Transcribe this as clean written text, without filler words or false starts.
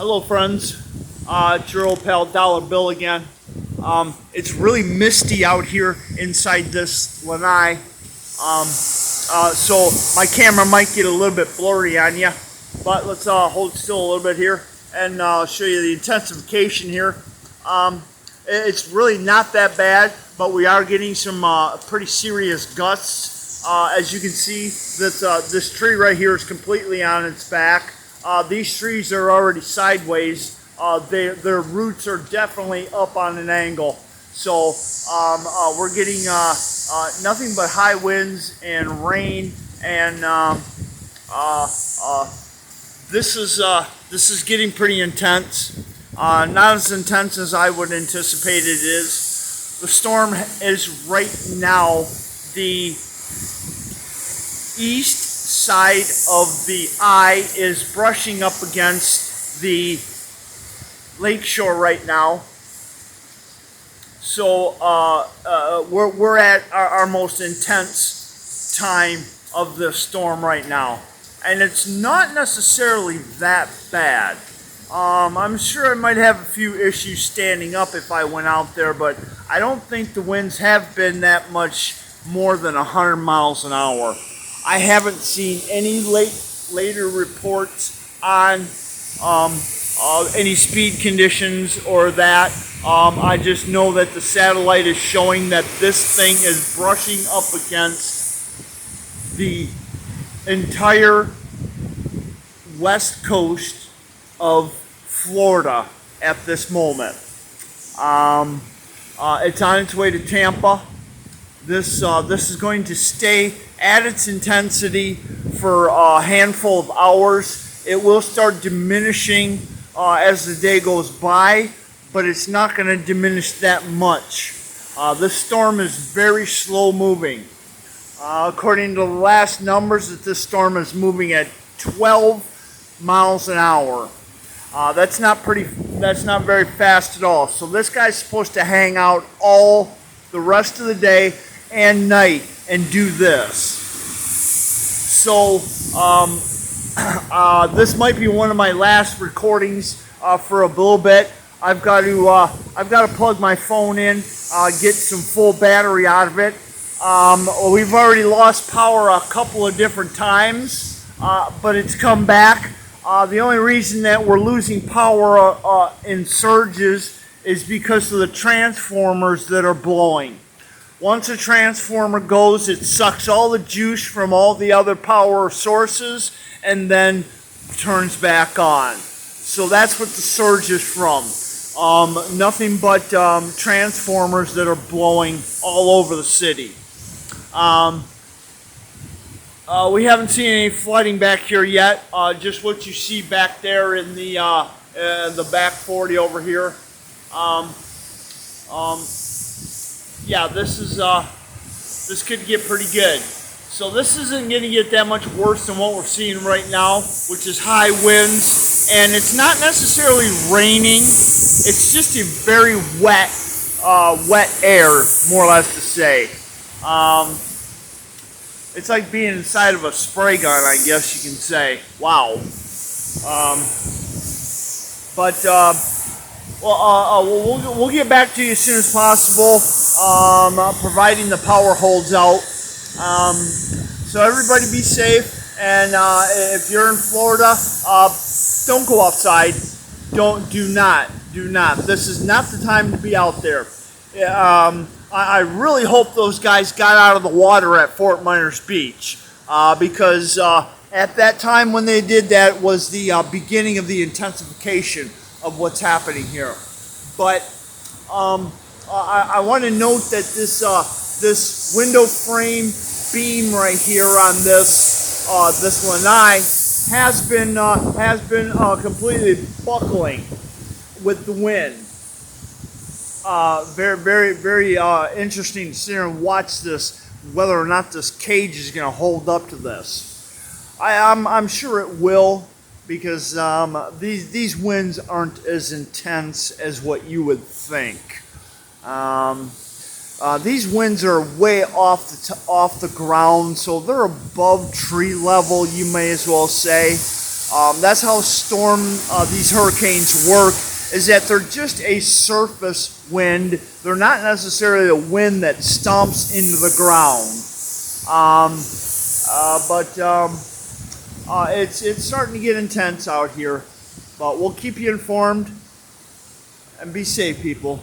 Hello friends, it's your old pal Dollar Bill again. It's really misty out here inside this lanai, so my camera might get a little bit blurry on you, but let's hold still a little bit here and show you the intensification here. It's really not that bad, but we are getting some pretty serious gusts. As you can see, this tree right here is completely on its back. These trees are already sideways. Their roots are definitely up on an angle. So we're getting nothing but high winds and rain, and this is getting pretty intense. Not as intense as I would anticipate it is. The storm is right now the east side of the eye is brushing up against the lakeshore right now. So we're at our most intense time of the storm right now, and it's not necessarily that bad. I'm sure I might have a few issues standing up if I went out there, but I don't think the winds have been that much more than 100 miles an hour. I haven't seen any later reports on any speed conditions or that. I just know that the satellite is showing that this thing is brushing up against the entire west coast of Florida at this moment. It's on its way to Tampa. This is going to stay at its intensity for a handful of hours. It will start diminishing as the day goes by, but it's not going to diminish that much. This storm is very slow moving. According to the last numbers, that this storm is moving at 12 miles an hour. That's not very fast at all. So this guy's supposed to hang out all the rest of the day and night and do this. So this might be one of my last recordings for a little bit. I've got to plug my phone in, get some full battery out of it. We've already lost power a couple of different times, but it's come back. The only reason that we're losing power in surges is because of the transformers that are blowing. Once a transformer goes, it sucks all the juice from all the other power sources and then turns back on. So that's what the surge is from. Nothing but transformers that are blowing all over the city. We haven't seen any flooding back here yet. Just what you see back there in the back 40 over here. Yeah, this could get pretty good. So this isn't going to get that much worse than what we're seeing right now, which is high winds, and it's not necessarily raining. It's just a very wet air, more or less to say. It's like being inside of a spray gun, I guess you can say. Wow. We'll get back to you as soon as possible, providing the power holds out. So everybody be safe, and if you're in Florida, don't go outside. Do not. This is not the time to be out there. I really hope those guys got out of the water at Fort Myers Beach, because at that time when they did that was the beginning of the intensification of what's happening here. But I want to note that this window frame beam right here on this lanai has been completely buckling with the wind. Very interesting to sit here and watch this, whether or not this cage is going to hold up to this. I'm sure it will, because these winds aren't as intense as what you would think. These winds are way off the ground, so they're above tree level, you may as well say. That's how these hurricanes work, is that they're just a surface wind. They're not necessarily a wind that stomps into the ground. It's starting to get intense out here. But we'll keep you informed, and be safe, people.